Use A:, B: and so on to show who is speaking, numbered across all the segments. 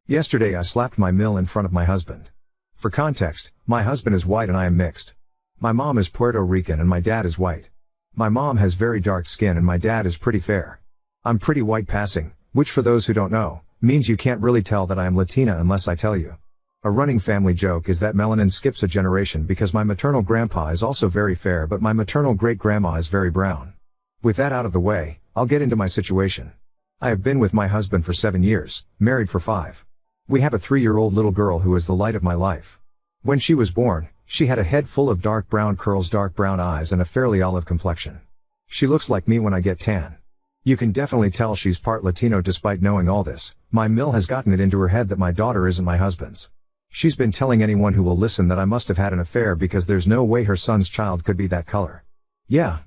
A: Yesterday I slapped my mill in front of my husband. For context, my husband is white and I am mixed. My mom is Puerto Rican and my dad is white. My mom has very dark skin and my dad is pretty fair. I'm pretty white passing, which for those who don't know, means you can't really tell that I am Latina unless I tell you. A running family joke is that melanin skips a generation because my maternal grandpa is also very fair but my maternal great-grandma is very brown. With that out of the way, I'll get into my situation. I have been with my husband for 7 years, married for 5. We have a 3-year-old little girl who is the light of my life. When she was born, she had a head full of dark brown curls, dark brown eyes and a fairly olive complexion. She looks like me when I get tan. You can definitely tell she's part Latino. Despite knowing all this, my mill has gotten it into her head that my daughter isn't my husband's. She's been telling anyone who will listen that I must have had an affair because there's no way her son's child could be that color. Yeah.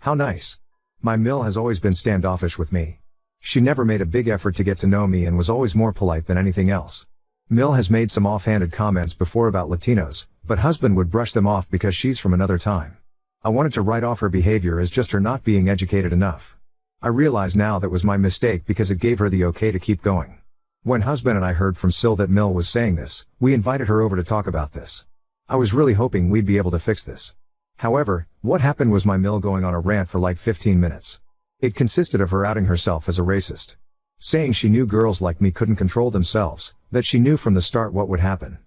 A: How nice. My mill has always been standoffish with me. She never made a big effort to get to know me and was always more polite than anything else. Mill has made some offhanded comments before about Latinos, but husband would brush them off because she's from another time. I wanted to write off her behavior as just her not being educated enough. I realize now that was my mistake because it gave her the okay to keep going. When husband and I heard from Sil that Mill was saying this, we invited her over to talk about this. I was really hoping we'd be able to fix this. However, what happened was my Mill going on a rant for like 15 minutes. It consisted of her outing herself as a racist. Saying she knew girls like me couldn't control themselves, that she knew from the start what would happen.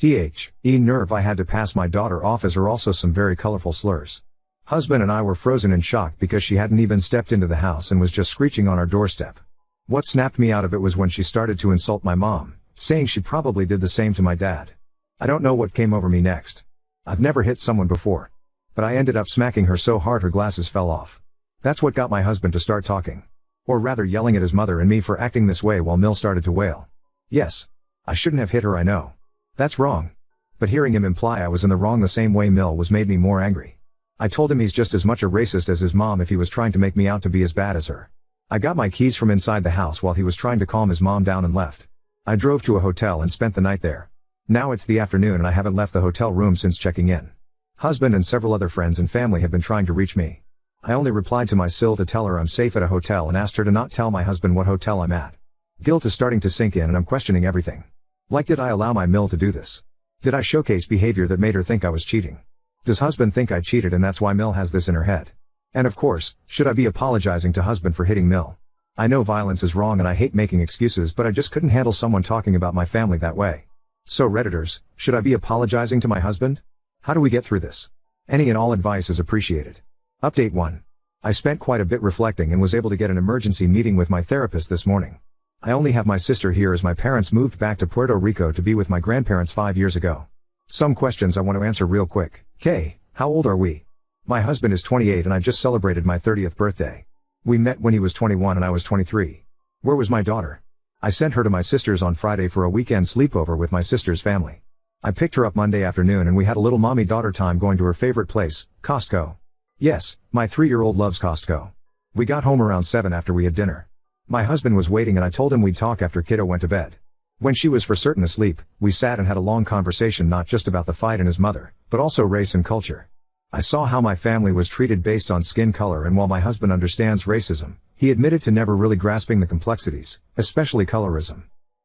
A: Nerve, I had to pass my daughter off as her. Also some very colorful slurs. Husband and I were frozen in shock because she hadn't even stepped into the house and was just screeching on our doorstep. What snapped me out of it was when she started to insult my mom, saying she probably did the same to my dad. I don't know what came over me next. I've never hit someone before. But I ended up smacking her so hard her glasses fell off. That's what got my husband to start talking. Or rather yelling at his mother and me for acting this way while Mill started to wail. Yes. I shouldn't have hit her, I know. That's wrong. But hearing him imply I was in the wrong the same way Mill was made me more angry. I told him he's just as much a racist as his mom if he was trying to make me out to be as bad as her. I got my keys from inside the house while he was trying to calm his mom down and left. I drove to a hotel and spent the night there. Now it's the afternoon and I haven't left the hotel room since checking in. Husband and several other friends and family have been trying to reach me. I only replied to my Sil to tell her I'm safe at a hotel and asked her to not tell my husband what hotel I'm at. Guilt is starting to sink in and I'm questioning everything. Like, did I allow my Mill to do this? Did I showcase behavior that made her think I was cheating? Does husband think I cheated and that's why Mill has this in her head? And of course, should I be apologizing to husband for hitting Mill? I know violence is wrong and I hate making excuses, but I just couldn't handle someone talking about my family that way. So Redditors, should I be apologizing to my husband? How do we get through this? Any and all advice is appreciated. Update 1. I spent quite a bit reflecting and was able to get an emergency meeting with my therapist this morning. I only have my sister here as my parents moved back to Puerto Rico to be with my grandparents 5 years ago. Some questions I want to answer real quick. K, how old are we? My husband is 28 and I just celebrated my 30th birthday. We met when he was 21 and I was 23. Where was my daughter? I sent her to my sister's on Friday for a weekend sleepover with my sister's family. I picked her up Monday afternoon and we had a little mommy-daughter time going to her favorite place, Costco. Yes, my 3-year-old loves Costco. We got home around 7 after we had dinner. My husband was waiting and I told him we'd talk after kiddo went to bed. When she was for certain asleep, we sat and had a long conversation not just about the fight and his mother, but also race and culture. I saw how my family was treated based on skin color, and while my husband understands racism, he admitted to never really grasping the complexities, especially colorism.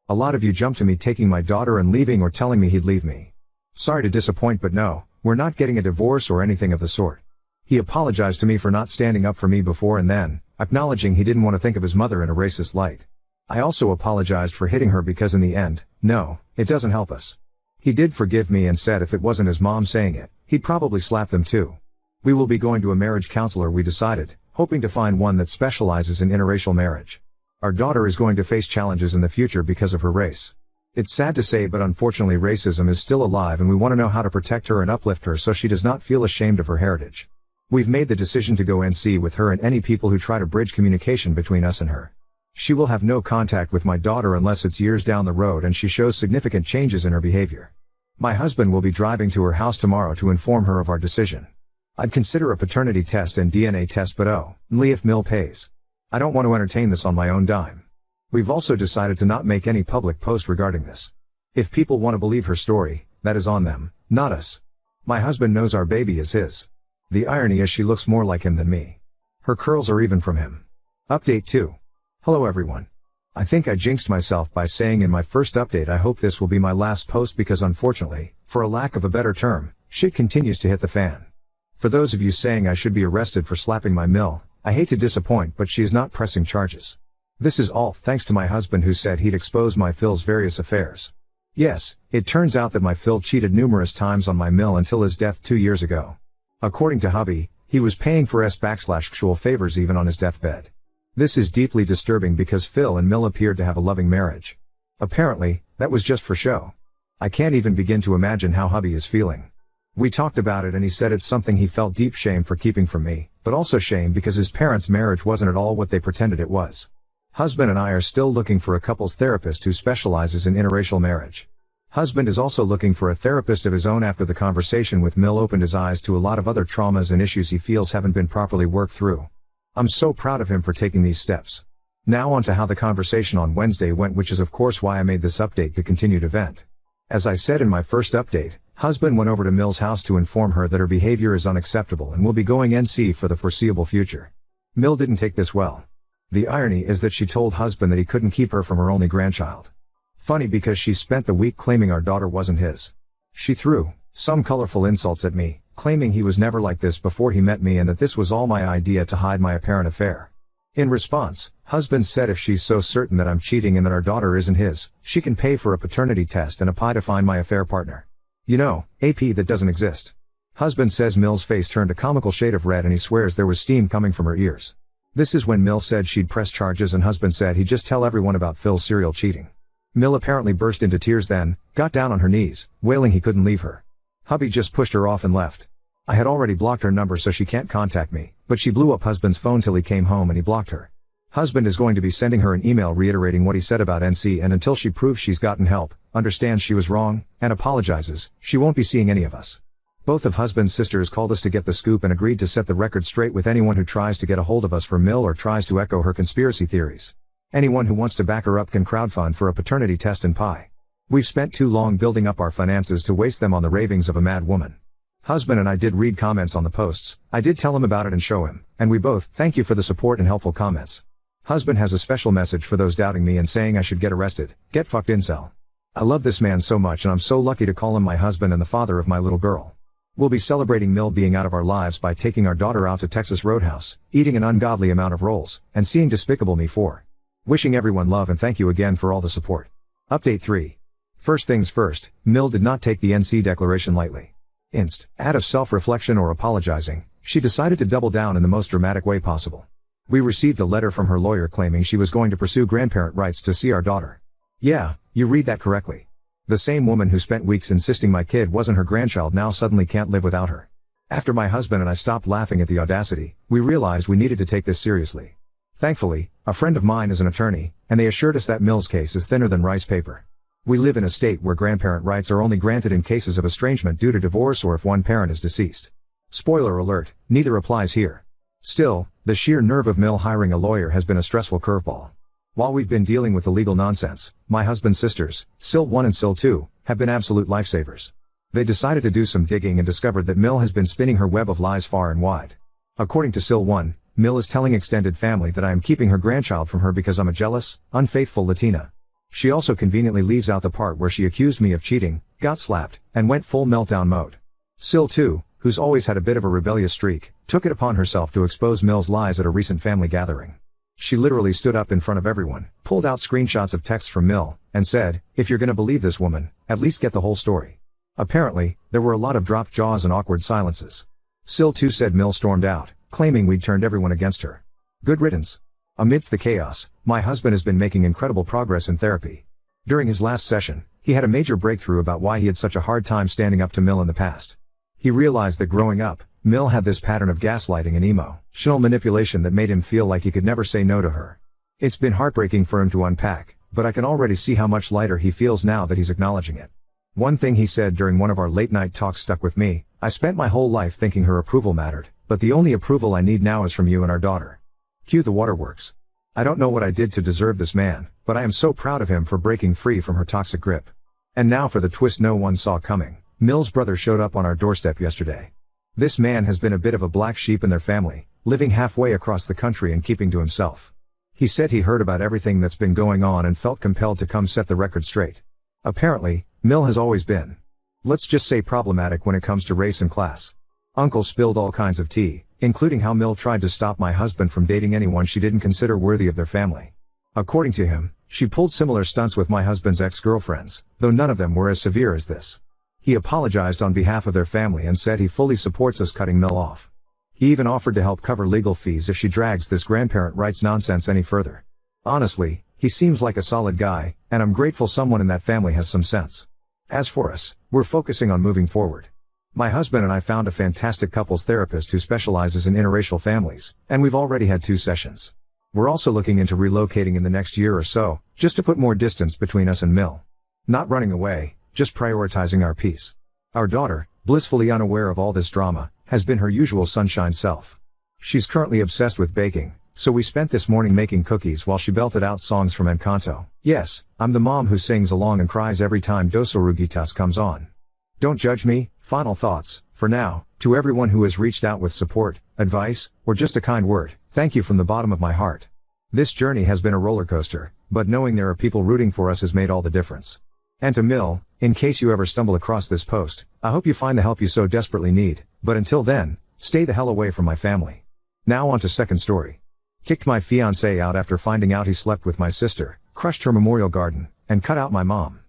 A: A lot of you jumped to me taking my daughter and leaving or telling me he'd leave me. Sorry to disappoint, but no, we're not getting a divorce or anything of the sort. He apologized to me for not standing up for me before and then, acknowledging he didn't want to think of his mother in a racist light. I also apologized for hitting her because in the end, no, it doesn't help us. He did forgive me and said if it wasn't his mom saying it, he'd probably slap them too. We will be going to a marriage counselor, we decided, hoping to find one that specializes in interracial marriage. Our daughter is going to face challenges in the future because of her race. It's sad to say, but unfortunately racism is still alive and we want to know how to protect her and uplift her so she does not feel ashamed of her heritage. We've made the decision to go NC with her and any people who try to bridge communication between us and her. She will have no contact with my daughter unless it's years down the road and she shows significant changes in her behavior. My husband will be driving to her house tomorrow to inform her of our decision. I'd consider a paternity test and DNA test, but only if Mill pays. I don't want to entertain this on my own dime. We've also decided to not make any public post regarding this. If people want to believe her story, that is on them, not us. My husband knows our baby is his. The irony is she looks more like him than me. Her curls are even from him. Update 2. Hello everyone. I think I jinxed myself by saying in my first update I hope this will be my last post because unfortunately, for a lack of a better term, shit continues to hit the fan. For those of you saying I should be arrested for slapping my mill, I hate to disappoint but she is not pressing charges. This is all thanks to my husband who said he'd expose my Phil's various affairs. Yes, it turns out that my Phil cheated numerous times on my mill until his death 2 years ago. According to hubby, he was paying for s/actual favors even on his deathbed. This is deeply disturbing because Phil and Mill appeared to have a loving marriage. Apparently, that was just for show. I can't even begin to imagine how hubby is feeling. We talked about it and he said it's something he felt deep shame for keeping from me, but also shame because his parents' marriage wasn't at all what they pretended it was. Husband and I are still looking for a couples therapist who specializes in interracial marriage. Husband is also looking for a therapist of his own after the conversation with Mill opened his eyes to a lot of other traumas and issues he feels haven't been properly worked through. I'm so proud of him for taking these steps. Now on to how the conversation on Wednesday went, which is of course why I made this update to continue to vent. As I said in my first update, husband went over to Mill's house to inform her that her behavior is unacceptable and will be going NC for the foreseeable future. Mill didn't take this well. The irony is that she told husband that he couldn't keep her from her only grandchild. Funny because she spent the week claiming our daughter wasn't his. She threw some colorful insults at me, claiming he was never like this before he met me and that this was all my idea to hide my apparent affair. In response, husband said if she's so certain that I'm cheating and that our daughter isn't his, she can pay for a paternity test and a pie to find my affair partner. You know, AP that doesn't exist. Husband says Mill's face turned a comical shade of red and he swears there was steam coming from her ears. This is when Mill said she'd press charges and husband said he'd just tell everyone about Phil's serial cheating. Mill apparently burst into tears then, got down on her knees, wailing he couldn't leave her. Hubby just pushed her off and left. I had already blocked her number so she can't contact me, but she blew up husband's phone till he came home and he blocked her. Husband is going to be sending her an email reiterating what he said about NC and until she proves she's gotten help, understands she was wrong, and apologizes, she won't be seeing any of us. Both of husband's sisters called us to get the scoop and agreed to set the record straight with anyone who tries to get a hold of us for Mill or tries to echo her conspiracy theories. Anyone who wants to back her up can crowdfund for a paternity test and pie. We've spent too long building up our finances to waste them on the ravings of a mad woman. Husband and I did read comments on the posts, I did tell him about it and show him, and we both thank you for the support and helpful comments. Husband has a special message for those doubting me and saying I should get arrested, get fucked incel. I love this man so much and I'm so lucky to call him my husband and the father of my little girl. We'll be celebrating Mill being out of our lives by taking our daughter out to Texas Roadhouse, eating an ungodly amount of rolls, and seeing Despicable Me 4. Wishing everyone love and thank you again for all the support. Update 3. First things first, Mill did not take the NC declaration lightly. Out of self-reflection or apologizing, she decided to double down in the most dramatic way possible. We received a letter from her lawyer claiming she was going to pursue grandparent rights to see our daughter. Yeah, you read that correctly. The same woman who spent weeks insisting my kid wasn't her grandchild now suddenly can't live without her. After my husband and I stopped laughing at the audacity, we realized we needed to take this seriously. Thankfully, a friend of mine is an attorney, and they assured us that Mill's case is thinner than rice paper. We live in a state where grandparent rights are only granted in cases of estrangement due to divorce or if one parent is deceased. Spoiler alert, neither applies here. Still, the sheer nerve of Mill hiring a lawyer has been a stressful curveball. While we've been dealing with the legal nonsense, my husband's sisters, Sil 1 and Sil 2, have been absolute lifesavers. They decided to do some digging and discovered that Mill has been spinning her web of lies far and wide. According to Sil 1, Mill is telling extended family that I am keeping her grandchild from her because I'm a jealous, unfaithful Latina. She also conveniently leaves out the part where she accused me of cheating, got slapped, and went full meltdown mode. Sil 2, who's always had a bit of a rebellious streak, took it upon herself to expose Mill's lies at a recent family gathering. She literally stood up in front of everyone, pulled out screenshots of texts from Mill, and said, if you're gonna believe this woman, at least get the whole story. Apparently, there were a lot of dropped jaws and awkward silences. Sil 2 said Mill stormed out, claiming we'd turned everyone against her. Good riddance. Amidst the chaos, my husband has been making incredible progress in therapy. During his last session, he had a major breakthrough about why he had such a hard time standing up to Mill in the past. He realized that growing up, Mill had this pattern of gaslighting and emotional manipulation that made him feel like he could never say no to her. It's been heartbreaking for him to unpack, but I can already see how much lighter he feels now that he's acknowledging it. One thing he said during one of our late night talks stuck with me, I spent my whole life thinking her approval mattered, but the only approval I need now is from you and our daughter. Cue the waterworks. I don't know what I did to deserve this man, but I am so proud of him for breaking free from her toxic grip. And now for the twist no one saw coming. Mill's brother showed up on our doorstep yesterday. This man has been a bit of a black sheep in their family, living halfway across the country and keeping to himself. He said he heard about everything that's been going on and felt compelled to come set the record straight. Apparently, Mill has always been, let's just say, problematic when it comes to race and class. Uncle spilled all kinds of tea, including how Mill tried to stop my husband from dating anyone she didn't consider worthy of their family. According to him, she pulled similar stunts with my husband's ex-girlfriends, though none of them were as severe as this. He apologized on behalf of their family and said he fully supports us cutting Mill off. He even offered to help cover legal fees if she drags this grandparent rights nonsense any further. Honestly, he seems like a solid guy, and I'm grateful someone in that family has some sense. As for us, we're focusing on moving forward. My husband and I found a fantastic couples therapist who specializes in interracial families, and we've already had 2 sessions. We're also looking into relocating in the next year or so, just to put more distance between us and Mill. Not running away, just prioritizing our peace. Our daughter, blissfully unaware of all this drama, has been her usual sunshine self. She's currently obsessed with baking, so we spent this morning making cookies while she belted out songs from Encanto. Yes, I'm the mom who sings along and cries every time Dos Oruguitas comes on. Don't judge me. Final thoughts, for now, to everyone who has reached out with support, advice, or just a kind word, thank you from the bottom of my heart. This journey has been a roller coaster, but knowing there are people rooting for us has made all the difference. And to Mill, in case you ever stumble across this post, I hope you find the help you so desperately need, but until then, stay the hell away from my family. Now on to second story. Kicked my fiancé out after finding out he slept with my sister, crushed her memorial garden, and cut out my mom.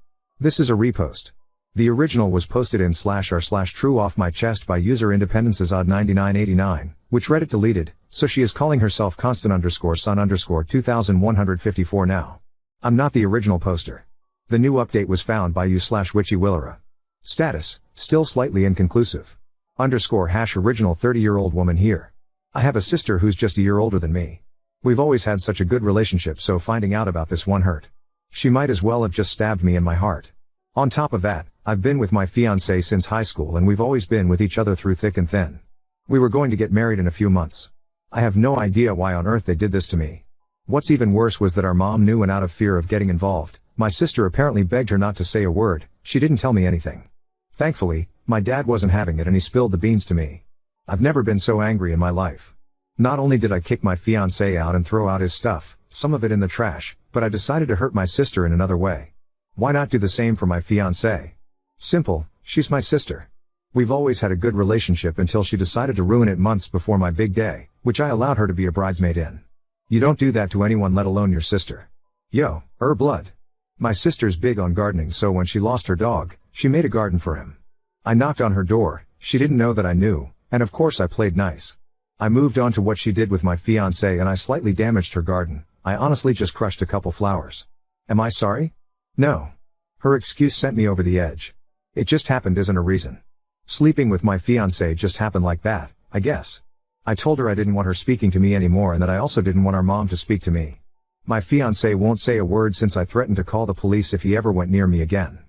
A: This is a repost. The original was posted in /r/true off my chest by user IndependenceSodd9989, which Reddit deleted, so she is calling herself constant_son_2154 now. I'm not the original poster. The new update was found by u/witchywillera. Status, still slightly inconclusive. _original 30-year-old woman here. I have a sister who's just a year older than me. We've always had such a good relationship, so finding out about this one hurt. She might as well have just stabbed me in my heart. On top of that, I've been with my fiancé since high school and we've always been with each other through thick and thin. We were going to get married in a few months. I have no idea why on earth they did this to me. What's even worse was that our mom knew, and out of fear of getting involved, my sister apparently begged her not to say a word. She didn't tell me anything. Thankfully, my dad wasn't having it and he spilled the beans to me. I've never been so angry in my life. Not only did I kick my fiancé out and throw out his stuff, some of it in the trash, but I decided to hurt my sister in another way. Why not do the same for my fiancé? Simple, she's my sister. We've always had a good relationship until she decided to ruin it months before my big day, which I allowed her to be a bridesmaid in. You don't do that to anyone, let alone your sister. Yo, blood. My sister's big on gardening, so when she lost her dog, she made a garden for him. I knocked on her door, she didn't know that I knew, and of course I played nice. I moved on to what she did with my fiancé and I slightly damaged her garden. I honestly just crushed a couple flowers. Am I sorry? No. Her excuse sent me over the edge. It just happened isn't a reason. Sleeping with my fiancé just happened like that, I guess. I told her I didn't want her speaking to me anymore and that I also didn't want our mom to speak to me. My fiancé won't say a word since I threatened to call the police if he ever went near me again.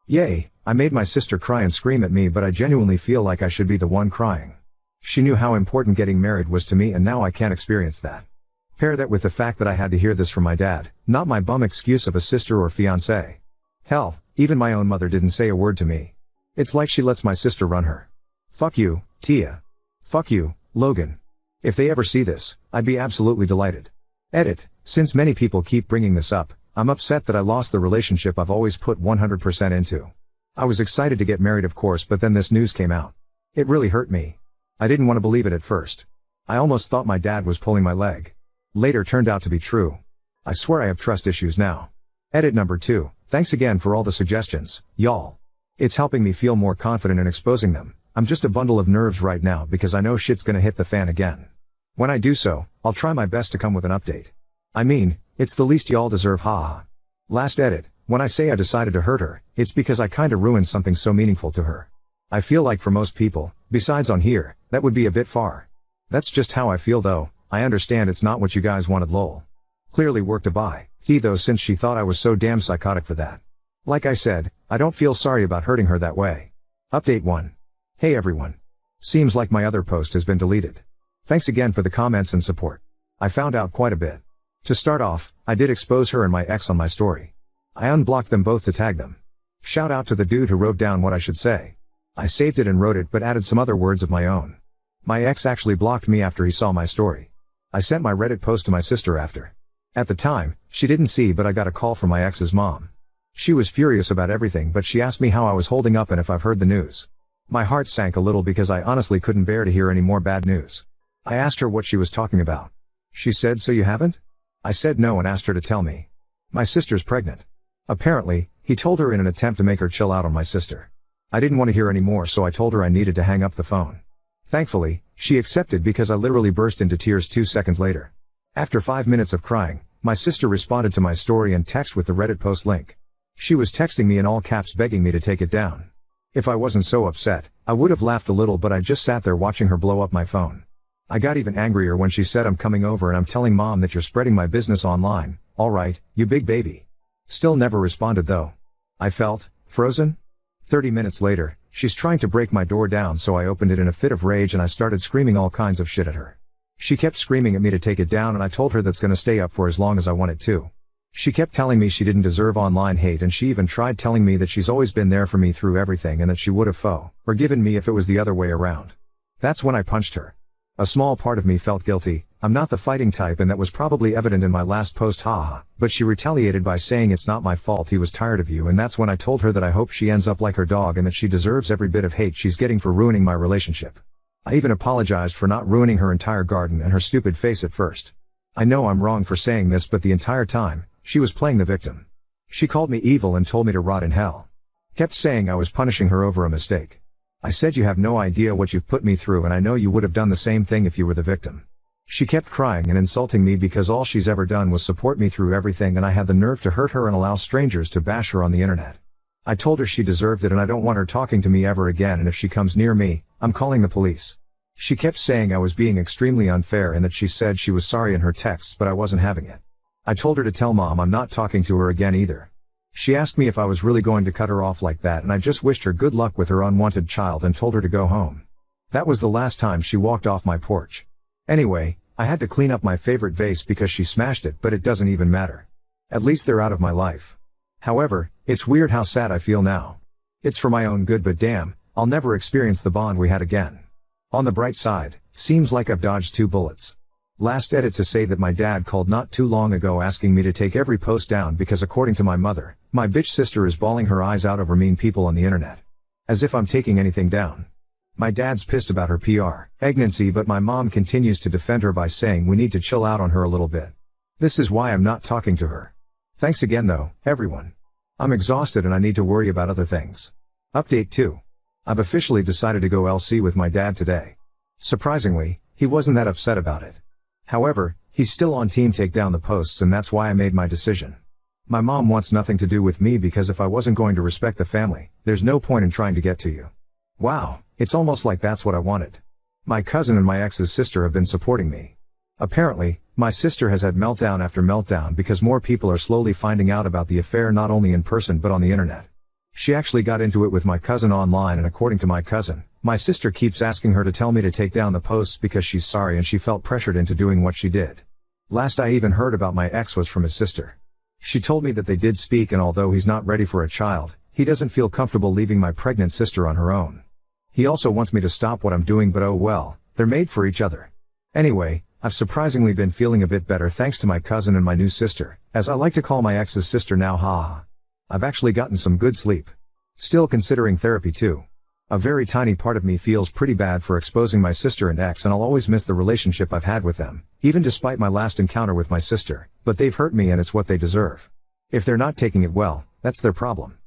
A: Yay, I made my sister cry and scream at me, but I genuinely feel like I should be the one crying. She knew how important getting married was to me and now I can't experience that. Pair that with the fact that I had to hear this from my dad, not my bum excuse of a sister or fiancé. Hell, even my own mother didn't say a word to me. It's like she lets my sister run her. Fuck you, Tia. Fuck you, Logan. If they ever see this, I'd be absolutely delighted. Edit, since many people keep bringing this up, I'm upset that I lost the relationship I've always put 100% into. I was excited to get married of course, but then this news came out. It really hurt me. I didn't want to believe it at first. I almost thought my dad was pulling my leg. Later turned out to be true. I swear I have trust issues now. Edit number 2, thanks again for all the suggestions, y'all. It's helping me feel more confident in exposing them. I'm just a bundle of nerves right now because I know shit's gonna hit the fan again. When I do so, I'll try my best to come with an update. I mean, it's the least y'all deserve, haha. Last edit, when I say I decided to hurt her, it's because I kinda ruined something so meaningful to her. I feel like for most people, besides on here, that would be a bit far. That's just how I feel though. I understand it's not what you guys wanted, lol. Clearly worked to buy, though, since she thought I was so damn psychotic for that. Like I said, I don't feel sorry about hurting her that way. Update 1. Hey everyone. Seems like my other post has been deleted. Thanks again for the comments and support. I found out quite a bit. To start off, I did expose her and my ex on my story. I unblocked them both to tag them. Shout out to the dude who wrote down what I should say. I saved it and wrote it but added some other words of my own. My ex actually blocked me after he saw my story. I sent my Reddit post to my sister after. At the time, she didn't see but I got a call from my ex's mom. She was furious about everything but she asked me how I was holding up and if I've heard the news. My heart sank a little because I honestly couldn't bear to hear any more bad news. I asked her what she was talking about. She said, "So you haven't?" I said no and asked her to tell me. "My sister's pregnant." Apparently, he told her in an attempt to make her chill out on my sister. I didn't want to hear any more so I told her I needed to hang up the phone. Thankfully, she accepted because I literally burst into tears 2 seconds later. After 5 minutes of crying, my sister responded to my story and text with the Reddit post link. She was texting me in all caps begging me to take it down. If I wasn't so upset, I would have laughed a little but I just sat there watching her blow up my phone. I got even angrier when she said, "I'm coming over and I'm telling mom that you're spreading my business online, alright, you big baby." Still never responded though. I felt frozen. 30 minutes later, she's trying to break my door down so I opened it in a fit of rage and I started screaming all kinds of shit at her. She kept screaming at me to take it down and I told her that's gonna stay up for as long as I want it to. She kept telling me she didn't deserve online hate and she even tried telling me that she's always been there for me through everything and that she would have forgiven me if it was the other way around. That's when I punched her. A small part of me felt guilty. I'm not the fighting type and that was probably evident in my last post, haha, but she retaliated by saying it's not my fault, he was tired of you, and that's when I told her that I hope she ends up like her dog and that she deserves every bit of hate she's getting for ruining my relationship. I even apologized for not ruining her entire garden and her stupid face at first. I know I'm wrong for saying this but the entire time, she was playing the victim. She called me evil and told me to rot in hell. Kept saying I was punishing her over a mistake. I said, "You have no idea what you've put me through and I know you would have done the same thing if you were the victim." She kept crying and insulting me because all she's ever done was support me through everything and I had the nerve to hurt her and allow strangers to bash her on the internet. I told her she deserved it and I don't want her talking to me ever again, and if she comes near me, I'm calling the police. She kept saying I was being extremely unfair and that she said she was sorry in her texts but I wasn't having it. I told her to tell mom I'm not talking to her again either. She asked me if I was really going to cut her off like that and I just wished her good luck with her unwanted child and told her to go home. That was the last time she walked off my porch. Anyway, I had to clean up my favorite vase because she smashed it, but it doesn't even matter. At least they're out of my life. However, it's weird how sad I feel now. It's for my own good but damn, I'll never experience the bond we had again. On the bright side, seems like I've dodged 2 bullets. Last edit to say that my dad called not too long ago asking me to take every post down because according to my mother, my bitch sister is bawling her eyes out over mean people on the internet. As if I'm taking anything down. My dad's pissed about her pregnancy but my mom continues to defend her by saying we need to chill out on her a little bit. This is why I'm not talking to her. Thanks again though, everyone. I'm exhausted and I need to worry about other things. Update 2. I've officially decided to go LC with my dad today. Surprisingly, he wasn't that upset about it. However, he's still on team take down the posts and that's why I made my decision. My mom wants nothing to do with me because if I wasn't going to respect the family, there's no point in trying to get to you. Wow, it's almost like that's what I wanted. My cousin and my ex's sister have been supporting me. Apparently, my sister has had meltdown after meltdown because more people are slowly finding out about the affair not only in person but on the internet. She actually got into it with my cousin online and according to my cousin, my sister keeps asking her to tell me to take down the posts because she's sorry and she felt pressured into doing what she did. Last I even heard about my ex was from his sister. She told me that they did speak and although he's not ready for a child, he doesn't feel comfortable leaving my pregnant sister on her own. He also wants me to stop what I'm doing but oh well, they're made for each other. Anyway, I've surprisingly been feeling a bit better thanks to my cousin and my new sister, as I like to call my ex's sister now, haha. I've actually gotten some good sleep. Still considering therapy too. A very tiny part of me feels pretty bad for exposing my sister and ex and I'll always miss the relationship I've had with them, even despite my last encounter with my sister, but they've hurt me and it's what they deserve. If they're not taking it well, that's their problem.